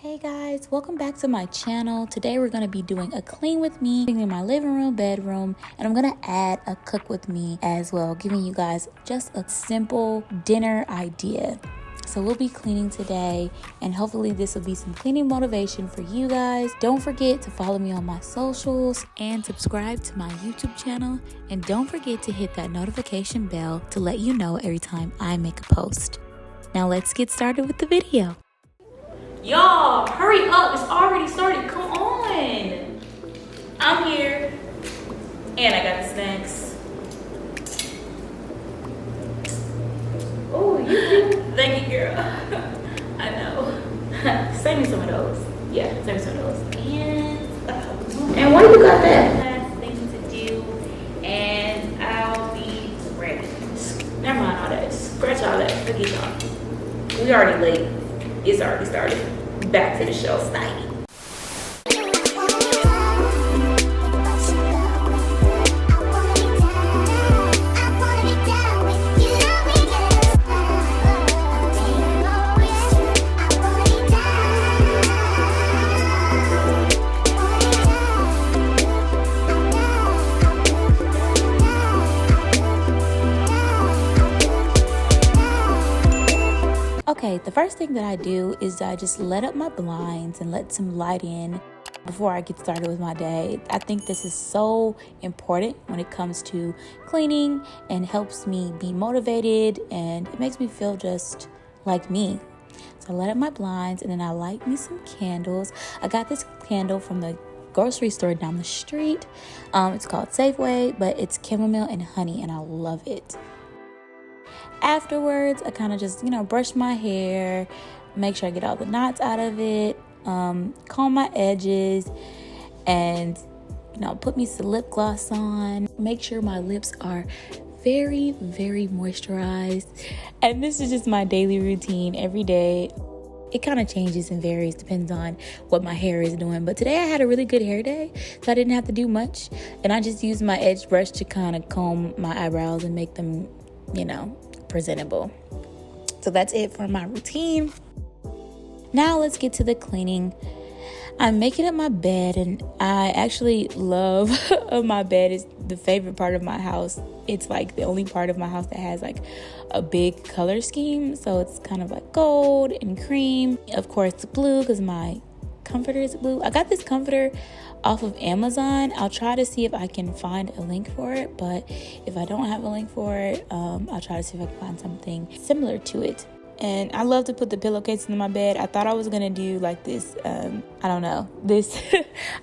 Hey guys, welcome back to my channel. Today we're going to be doing a clean with me in my living room, bedroom, and I'm going to add a cook with me as well, giving you guys just a simple dinner idea. So we'll be cleaning today, and hopefully this will be some cleaning motivation for you guys. Don't forget to follow me on my socials and subscribe to my YouTube channel, and don't forget to hit that notification bell to let you know every time I make a post. Now let's get started with the video. Y'all, hurry up. It's already started. Come on. I'm here. And I got the snacks. Oh, you do? Thank you, girl. I know. Save me some of those. Yeah, save me some of those. And why you got that? Last thing to do. And I'll be ready. Never mind all that. Scratch all that. Forget y'all. We already late. It's already started. Back to the show, Snidey. Okay, the first thing that I do is I just let up my blinds and let some light in before I get started with my day. I think this is so important when it comes to cleaning and helps me be motivated, and it makes me feel just like me. So I let up my blinds and then I light me some candles. I got this candle from the grocery store down the street. It's called Safeway, but it's chamomile and honey, and I love it. Afterwards, I kind of just, brush my hair, make sure I get all the knots out of it, comb my edges, and, put me some lip gloss on. Make sure my lips are very, very moisturized. And this is just my daily routine every day. It kind of changes and varies, depends on what my hair is doing. But today I had a really good hair day, so I didn't have to do much. And I just used my edge brush to kind of comb my eyebrows and make them, presentable. So that's it for my routine. Now let's get to the cleaning. I'm making up my bed, and I actually love my bed. Is the favorite part of my house. It's like the only part of my house that has like a big color scheme. So it's kind of like gold and cream. Of course, blue because my comforter is blue. I got this comforter off of Amazon. I'll try to see if I can find a link for it, but if I don't have a link for it, I'll try to see if I can find something similar to it. And I love to put the pillowcases in my bed. I thought I was gonna do like this, I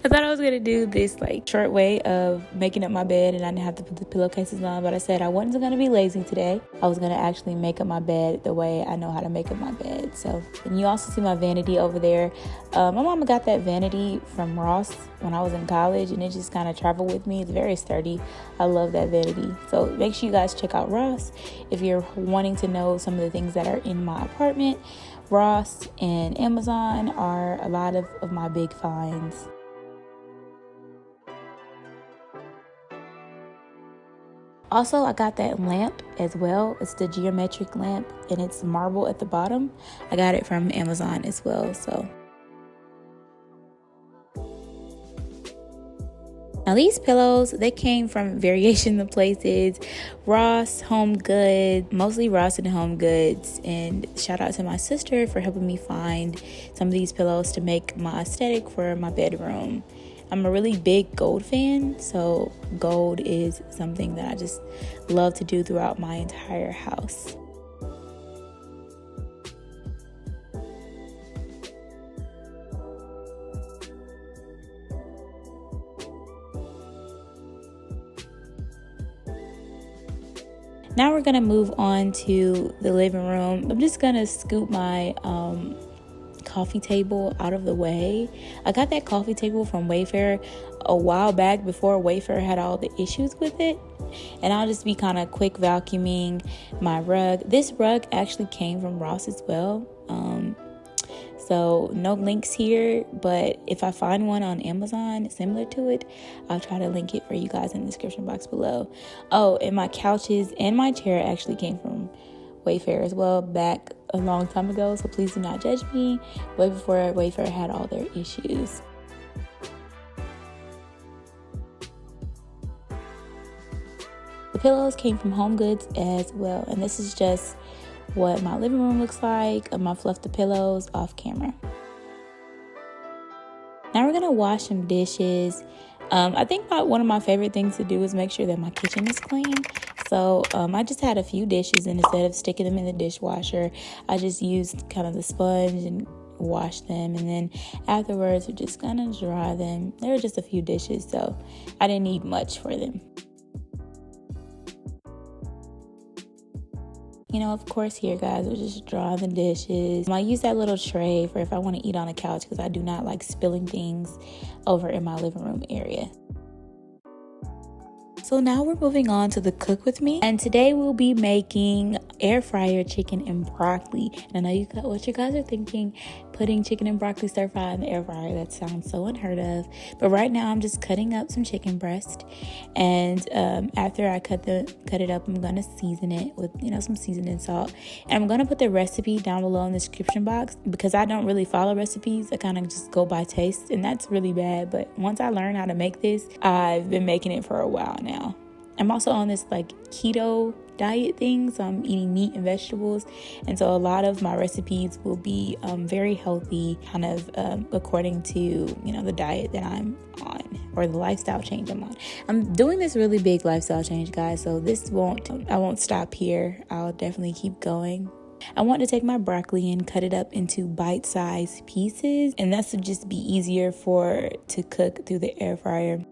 thought I was gonna do this like short way of making up my bed and I didn't have to put the pillowcases on, but I said I wasn't gonna be lazy today. I was gonna actually make up my bed the way I know how to make up my bed. So, and you also see my vanity over there. My mama got that vanity from Ross when I was in college, and it just kind of traveled with me. It's very sturdy. I love that vanity. So make sure you guys check out Ross if you're wanting to know some of the things that are in my apartment. Ross and Amazon are a lot of my big finds. Also, I got that lamp as well. It's the geometric lamp, and it's marble at the bottom. I got it from Amazon as well. So now these pillows, they came from variation of places. Ross, Home Goods, mostly Ross and Home Goods. And shout out to my sister for helping me find some of these pillows to make my aesthetic for my bedroom. I'm a really big gold fan, so gold is something that I just love to do throughout my entire house. Now we're gonna move on to the living room. I'm just gonna scoop my coffee table out of the way. I got that coffee table from Wayfair a while back before Wayfair had all the issues with it. And I'll just be kind of quick vacuuming my rug. This rug actually came from Ross as well. So no links here, but if I find one on Amazon similar to it, I'll try to link it for you guys in the description box below. Oh, and my couches and my chair actually came from Wayfair as well back a long time ago, so please do not judge me. Way before Wayfair had all their issues. The pillows came from Home Goods as well, and this is just what my living room looks like. I fluffed the pillows off camera. Now we're gonna wash some dishes. I think one of my favorite things to do is make sure that my kitchen is clean. So I just had a few dishes, and instead of sticking them in the dishwasher, I just used kind of the sponge and washed them, and then afterwards we're just gonna dry them. There were just a few dishes, so I didn't need much for them. You know, of course, here, guys, we're just drying the dishes. I use that little tray for if I want to eat on the couch, because I do not like spilling things over in my living room area. So now we're moving on to the cook with me, and today we'll be making air fryer chicken and broccoli. And I know what you guys are thinking, putting chicken and broccoli stir fry in the air fryer. That sounds so unheard of. But right now I'm just cutting up some chicken breast, and after I cut it up, I'm gonna season it with some seasoning salt, and I'm gonna put the recipe down below in the description box, because I don't really follow recipes. I kind of just go by taste, and that's really bad. But once I learn how to make this, I've been making it for a while now. I'm also on this keto diet thing, so I'm eating meat and vegetables, and so a lot of my recipes will be very healthy, kind of according to the diet that I'm on, or the lifestyle change I'm on. I'm doing this really big lifestyle change, guys, so I won't stop here. I'll definitely keep going. I want to take my broccoli and cut it up into bite-sized pieces, and that's to just be easier to cook through the air fryer.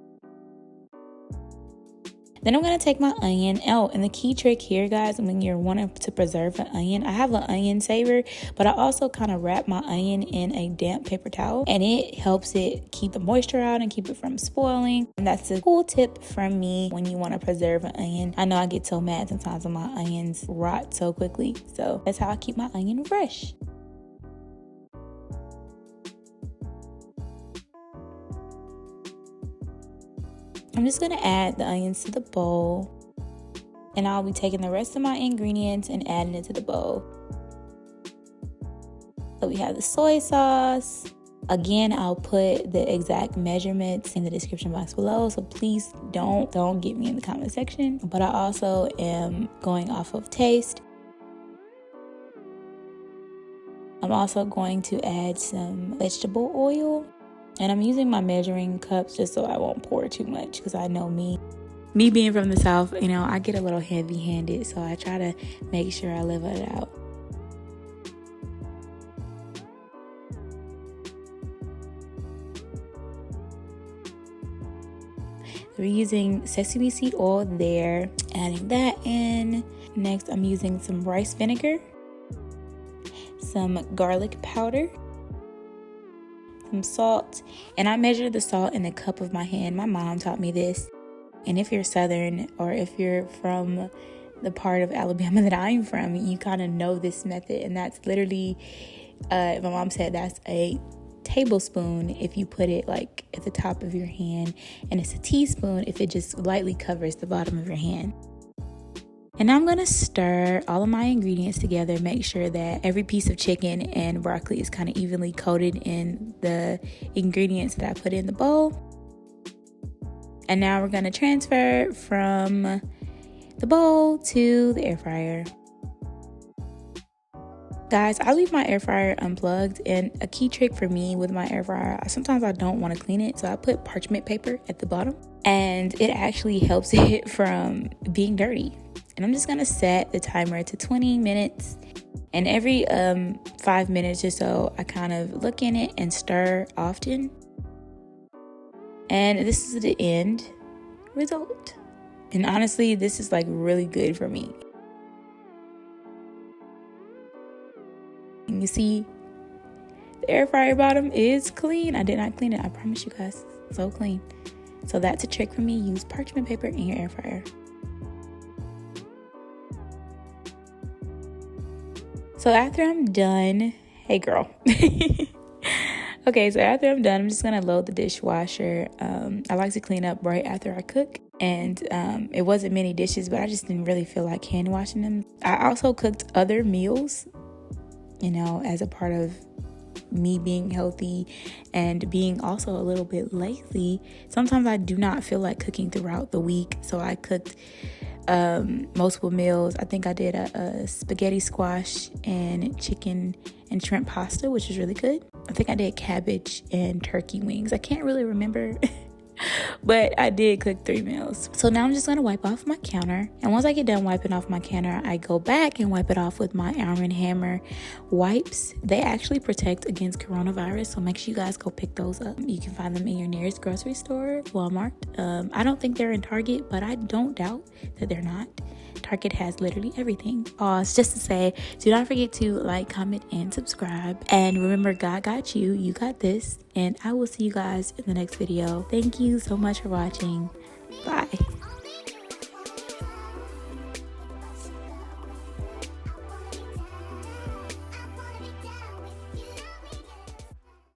Then I'm going to take my onion out, and the key trick here, guys, when you're wanting to preserve an onion, I have an onion saver, but I also kind of wrap my onion in a damp paper towel, and it helps it keep the moisture out and keep it from spoiling. And that's a cool tip from me when you want to preserve an onion. I know I get so mad sometimes when my onions rot so quickly, so that's how I keep my onion fresh. I'm just going to add the onions to the bowl, and I'll be taking the rest of my ingredients and adding it to the bowl. So we have the soy sauce. Again, I'll put the exact measurements in the description box below, so please don't get me in the comment section. But I also am going off of taste. I'm also going to add some vegetable oil. And I'm using my measuring cups just so I won't pour too much, because I know me being from the South, I get a little heavy-handed, so I try to make sure I level it out. We're using sesame seed oil there, adding that in. Next, I'm using some rice vinegar, some garlic powder, some salt, and I measure the salt in the cup of my hand. My mom taught me this, and if you're Southern, or if you're from the part of Alabama that I'm from, you kind of know this method, and that's literally my mom said that's a tablespoon if you put it at the top of your hand, and it's a teaspoon if it just lightly covers the bottom of your hand. And I'm going to stir all of my ingredients together, make sure that every piece of chicken and broccoli is kind of evenly coated in the ingredients that I put in the bowl. And now we're going to transfer from the bowl to the air fryer. Guys, I leave my air fryer unplugged, and a key trick for me with my air fryer, sometimes I don't want to clean it, so I put parchment paper at the bottom, and it actually helps it from being dirty. And I'm just going to set the timer to 20 minutes. And every 5 minutes or so, I kind of look in it and stir often. And this is the end result. And honestly, this is really good for me. And you see, the air fryer bottom is clean. I did not clean it. I promise you guys, so clean. So that's a trick for me. Use parchment paper in your air fryer. So after I'm done, hey girl. Okay, so after I'm done, I'm just gonna load the dishwasher. I like to clean up right after I cook, and it wasn't many dishes, but I just didn't really feel like hand washing them. I also cooked other meals you know, as a part of me being healthy and being also a little bit lazy. Sometimes I do not feel like cooking throughout the week, so I cooked multiple meals. I think I did a spaghetti squash and chicken and shrimp pasta, which is really good. I think I did cabbage and turkey wings. I can't really remember. But I did cook 3 meals. So now I'm just going to wipe off my counter. And once I get done wiping off my counter, I go back and wipe it off with my Arm & Hammer wipes. They actually protect against coronavirus. So make sure you guys go pick those up. You can find them in your nearest grocery store, Walmart. I don't think they're in Target, but I don't doubt that they're not. Target has literally everything. It's just to say, do not forget to like, comment, and subscribe. And remember, God got you. You got this. And I will see you guys in the next video. Thank you so much for watching. Bye.